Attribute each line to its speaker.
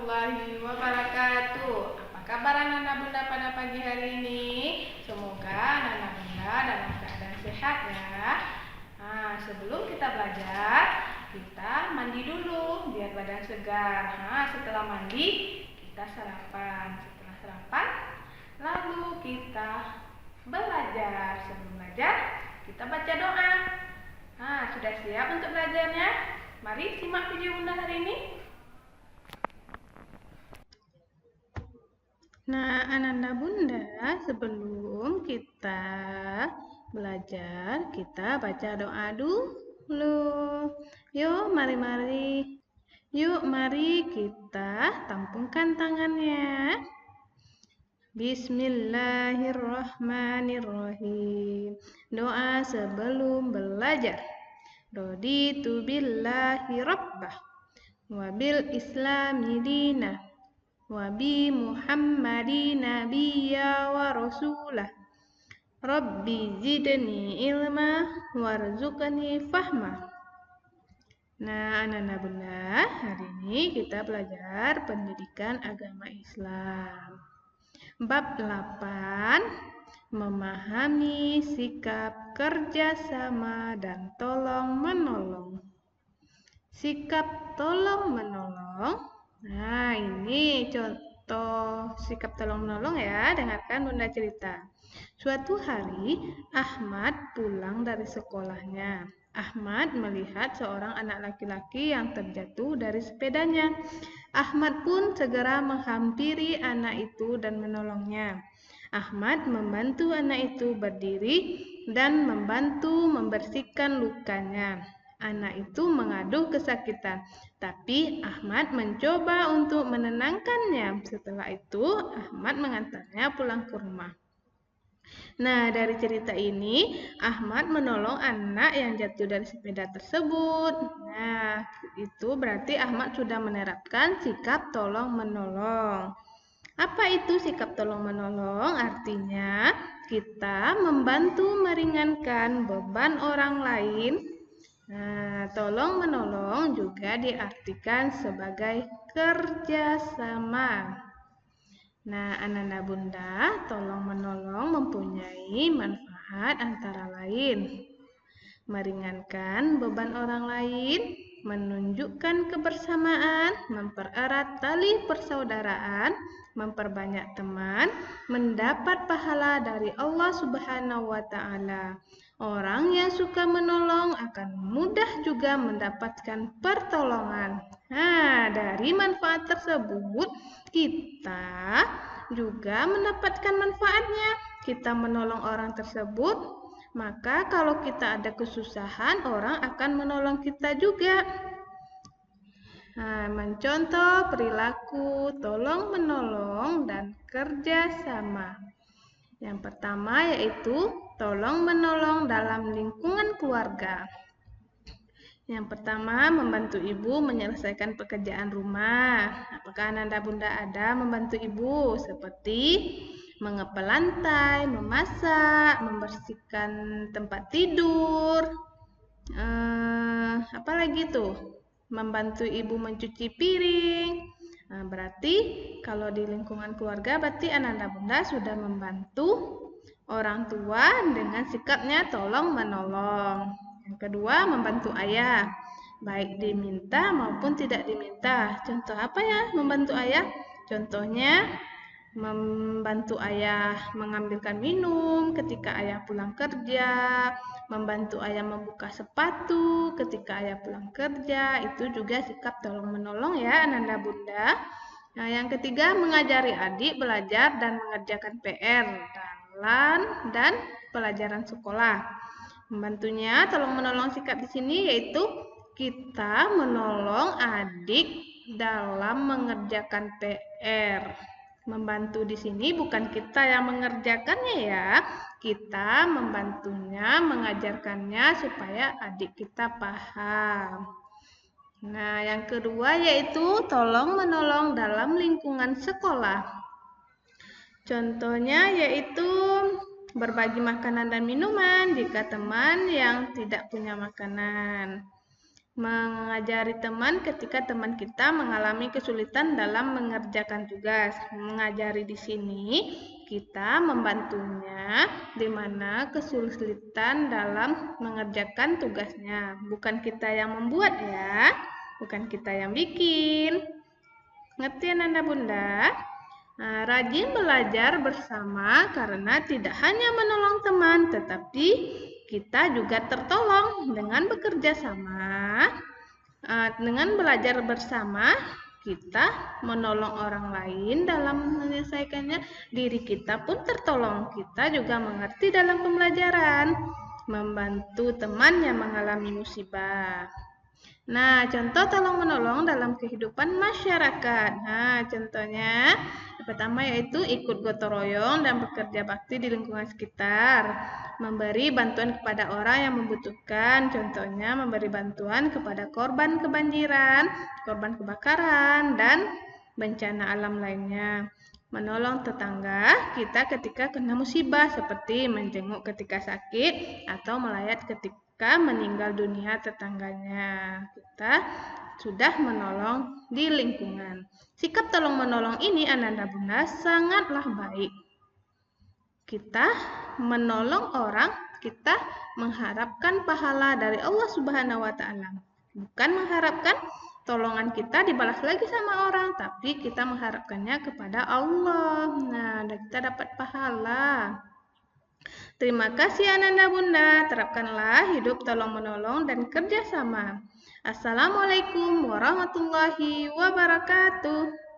Speaker 1: warahmatullahi wabarakatuh. Apa kabar anak-anak bunda pada pagi hari ini? Semoga anak-anak bunda dalam keadaan sehat ya. Sebelum kita belajar, kita mandi dulu biar badan segar. Setelah mandi, kita sarapan. Setelah sarapan, lalu kita belajar. Sebelum belajar, kita baca doa. Sudah siap untuk belajarnya? Mari simak video bunda hari ini. Nah, anak-anak bunda, sebelum kita belajar, kita baca doa dulu. Yuk, mari. Yuk, mari kita tampungkan tangannya. Bismillahirrahmanirrahim. Doa sebelum belajar. Raditu billahi rabbah wa bil islami dinah wa bi muhammadin nabiyya wa rasulah. Rabbi zidni ilma warzuqni fahma. Nah, anak-anak bunda, hari ini kita belajar pendidikan agama Islam. Bab 8, memahami sikap kerjasama dan tolong-menolong. Sikap tolong-menolong. Nah, ini contoh sikap tolong-menolong ya. Dengarkan bunda cerita. Suatu hari, Ahmad pulang dari sekolahnya. Ahmad melihat seorang anak laki-laki yang terjatuh dari sepedanya. Ahmad pun segera menghampiri anak itu dan menolongnya. Ahmad membantu anak itu berdiri dan membantu membersihkan lukanya. Anak itu mengaduh kesakitan, tapi Ahmad mencoba untuk menenangkannya. Setelah itu, Ahmad mengantarnya pulang ke rumah. Nah, dari cerita ini, Ahmad menolong anak yang jatuh dari sepeda tersebut. Nah, itu berarti Ahmad sudah menerapkan sikap tolong-menolong. Apa itu sikap tolong-menolong? Artinya, kita membantu meringankan beban orang lain. Nah, tolong-menolong juga diartikan sebagai kerjasama. Nah, anak-anak bunda, tolong-menolong mempunyai manfaat antara lain meringankan beban orang lain, menunjukkan kebersamaan, mempererat tali persaudaraan, memperbanyak teman, mendapat pahala dari Allah Subhanahu wa Ta'ala. Orang yang suka menolong akan mudah juga mendapatkan pertolongan. Dari manfaat tersebut, kita juga mendapatkan manfaatnya. Kita menolong orang tersebut, maka kalau kita ada kesusahan, orang akan menolong kita juga. Mencontoh perilaku tolong-menolong dan kerjasama. Yang pertama yaitu tolong-menolong dalam lingkungan keluarga. Yang pertama, membantu ibu menyelesaikan pekerjaan rumah. Apakah anak bunda ada membantu ibu? Seperti mengepel lantai, memasak, membersihkan tempat tidur. Apalagi tuh? Membantu ibu mencuci piring. Berarti kalau di lingkungan keluarga, berarti anak bunda sudah membantu orang tua dengan sikapnya tolong-menolong. Yang kedua, membantu ayah, baik diminta maupun tidak diminta. Contoh apa ya membantu ayah? Contohnya, membantu ayah mengambilkan minum ketika ayah pulang kerja, membantu ayah membuka sepatu ketika ayah pulang kerja. Itu juga sikap tolong-menolong ya anak bunda. Nah, yang ketiga, mengajari adik belajar dan mengerjakan PR dan pelajaran sekolah. Membantunya, tolong-menolong sikap di sini yaitu kita menolong adik dalam mengerjakan PR. Membantu di sini bukan kita yang mengerjakannya ya. Kita membantunya, mengajarkannya supaya adik kita paham. Nah, yang kedua yaitu tolong-menolong dalam lingkungan sekolah. Contohnya yaitu berbagi makanan dan minuman jika teman yang tidak punya makanan. mengajari teman ketika teman kita mengalami kesulitan dalam mengerjakan tugas. Mengajari di sini kita membantunya di mana kesulitan dalam mengerjakan tugasnya. Bukan kita yang membuat ya, bukan kita yang bikin. Ngerti Ananda Bunda? Nah, rajin belajar bersama karena tidak hanya menolong teman, tetapi kita juga tertolong dengan bekerja sama. Dengan belajar bersama, kita menolong orang lain dalam menyelesaikannya. Diri kita pun tertolong. Kita juga mengerti dalam pembelajaran, membantu teman yang mengalami musibah. Nah, contoh tolong-menolong dalam kehidupan masyarakat. Nah, contohnya pertama yaitu ikut gotong royong dan bekerja bakti di lingkungan sekitar. Memberi bantuan kepada orang yang membutuhkan. Contohnya memberi bantuan kepada korban kebanjiran, korban kebakaran, dan bencana alam lainnya. Menolong tetangga kita ketika kena musibah seperti menjenguk ketika sakit atau melayat ketika meninggal dunia tetangganya. Kita sudah menolong di lingkungan. Sikap tolong-menolong ini Ananda Bunda sangatlah baik. Kita menolong orang, kita mengharapkan pahala dari Allah Subhanahu wa Ta'ala. Bukan mengharapkan tolongan kita dibalas lagi sama orang, tapi kita mengharapkannya kepada Allah. Nah, kita dapat pahala. Terima kasih Ananda Bunda, terapkanlah hidup tolong-menolong dan kerjasama. Assalamualaikum warahmatullahi wabarakatuh.